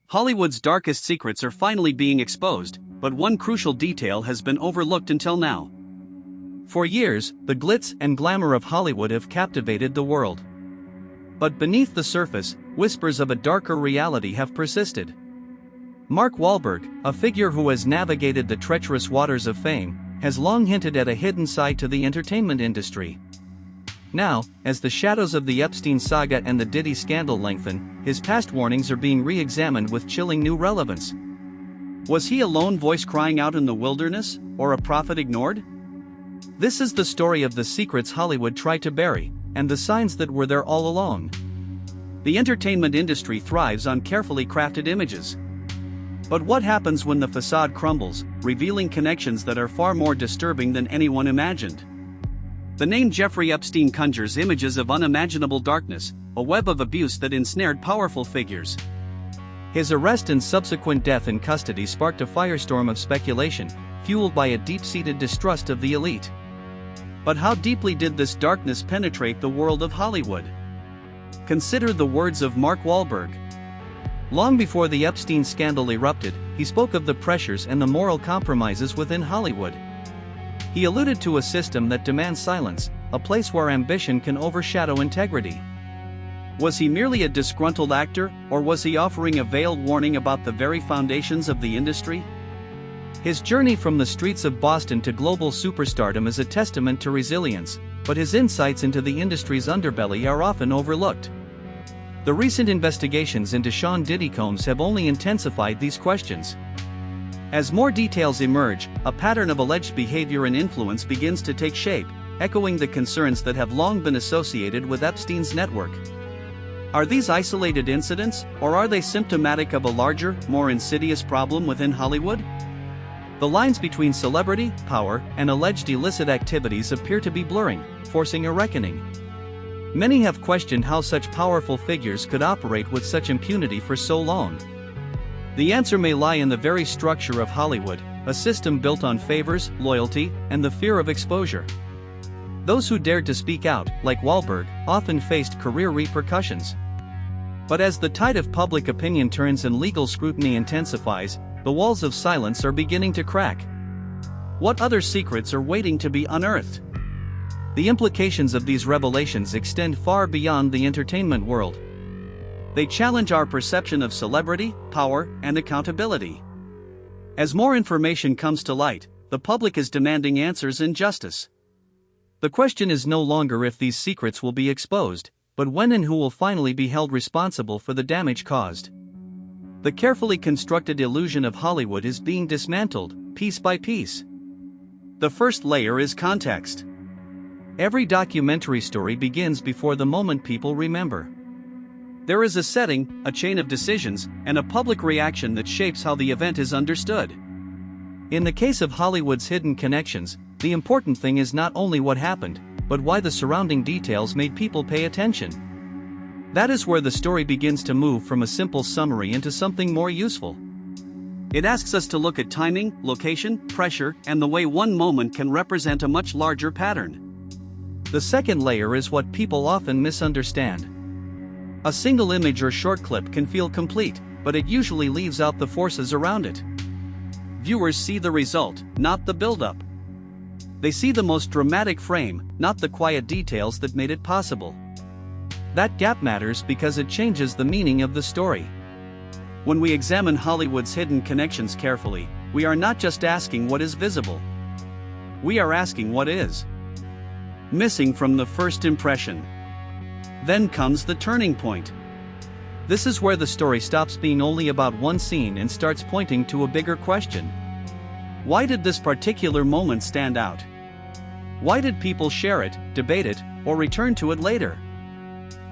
Hollywood's darkest secrets are finally being exposed, but one crucial detail has been overlooked until now. For years, the glitz and glamour of Hollywood have captivated the world. But beneath the surface, whispers of a darker reality have persisted. Mark Wahlberg, a figure who has navigated the treacherous waters of fame, has long hinted at a hidden side to the entertainment industry. Now, as the shadows of the Epstein saga and the Diddy scandal lengthen, his past warnings are being re-examined with chilling new relevance. Was he a lone voice crying out in the wilderness, or a prophet ignored? This is the story of the secrets Hollywood tried to bury, and the signs that were there all along. The entertainment industry thrives on carefully crafted images. But what happens when the facade crumbles, revealing connections that are far more disturbing than anyone imagined? The name Jeffrey Epstein conjures images of unimaginable darkness, a web of abuse that ensnared powerful figures. His arrest and subsequent death in custody sparked a firestorm of speculation, fueled by a deep-seated distrust of the elite. But how deeply did this darkness penetrate the world of Hollywood? Consider the words of Mark Wahlberg. Long before the Epstein scandal erupted, he spoke of the pressures and the moral compromises within Hollywood. He alluded to a system that demands silence, a place where ambition can overshadow integrity. Was he merely a disgruntled actor, or was he offering a veiled warning about the very foundations of the industry? His journey from the streets of Boston to global superstardom is a testament to resilience, but his insights into the industry's underbelly are often overlooked. The recent investigations into Sean Diddy Combs have only intensified these questions. As more details emerge, a pattern of alleged behavior and influence begins to take shape, echoing the concerns that have long been associated with Epstein's network. Are these isolated incidents, or are they symptomatic of a larger, more insidious problem within Hollywood? The lines between celebrity, power, and alleged illicit activities appear to be blurring, forcing a reckoning. Many have questioned how such powerful figures could operate with such impunity for so long. The answer may lie in the very structure of Hollywood, a system built on favors, loyalty, and the fear of exposure. Those who dared to speak out, like Wahlberg, often faced career repercussions. But as the tide of public opinion turns and legal scrutiny intensifies, the walls of silence are beginning to crack. What other secrets are waiting to be unearthed? The implications of these revelations extend far beyond the entertainment world. They challenge our perception of celebrity, power, and accountability. As more information comes to light, the public is demanding answers and justice. The question is no longer if these secrets will be exposed, but when and who will finally be held responsible for the damage caused. The carefully constructed illusion of Hollywood is being dismantled, piece by piece. The first layer is context. Every documentary story begins before the moment people remember. There is a setting, a chain of decisions, and a public reaction that shapes how the event is understood. In the case of Hollywood's hidden connections, the important thing is not only what happened, but why the surrounding details made people pay attention. That is where the story begins to move from a simple summary into something more useful. It asks us to look at timing, location, pressure, and the way one moment can represent a much larger pattern. The second layer is what people often misunderstand. A single image or short clip can feel complete, but it usually leaves out the forces around it. Viewers see the result, not the build-up. They see the most dramatic frame, not the quiet details that made it possible. That gap matters because it changes the meaning of the story. When we examine Hollywood's hidden connections carefully, we are not just asking what is visible. We are asking what is missing from the first impression. Then comes the turning point. This is where the story stops being only about one scene and starts pointing to a bigger question. Why did this particular moment stand out? Why did people share it, debate it, or return to it later?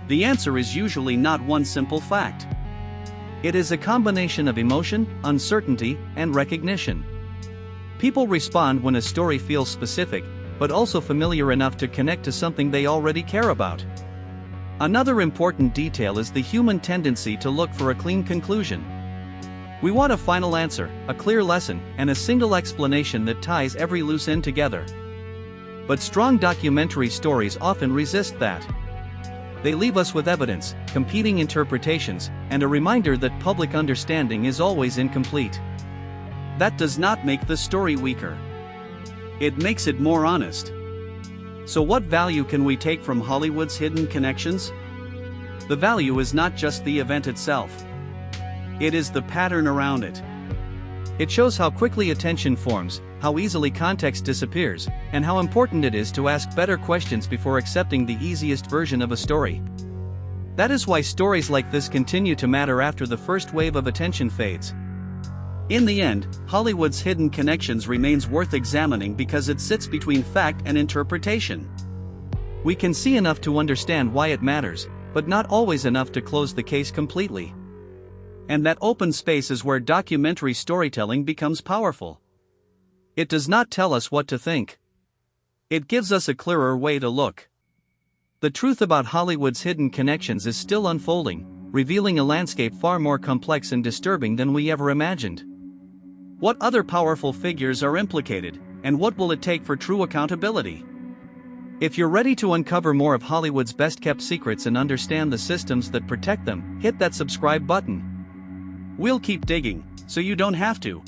The answer is usually not one simple fact. It is a combination of emotion, uncertainty, and recognition. People respond when a story feels specific, but also familiar enough to connect to something they already care about. Another important detail is the human tendency to look for a clean conclusion. We want a final answer, a clear lesson, and a single explanation that ties every loose end together. But strong documentary stories often resist that. They leave us with evidence, competing interpretations, and a reminder that public understanding is always incomplete. That does not make the story weaker. It makes it more honest. So what value can we take from Hollywood's hidden connections? The value is not just the event itself. It is the pattern around it. It shows how quickly attention forms, how easily context disappears, and how important it is to ask better questions before accepting the easiest version of a story. That is why stories like this continue to matter after the first wave of attention fades. In the end, Hollywood's hidden connections remains worth examining because it sits between fact and interpretation. We can see enough to understand why it matters, but not always enough to close the case completely. And that open space is where documentary storytelling becomes powerful. It does not tell us what to think. It gives us a clearer way to look. The truth about Hollywood's hidden connections is still unfolding, revealing a landscape far more complex and disturbing than we ever imagined. What other powerful figures are implicated, and what will it take for true accountability? If you're ready to uncover more of Hollywood's best-kept secrets and understand the systems that protect them, hit that subscribe button. We'll keep digging, so you don't have to.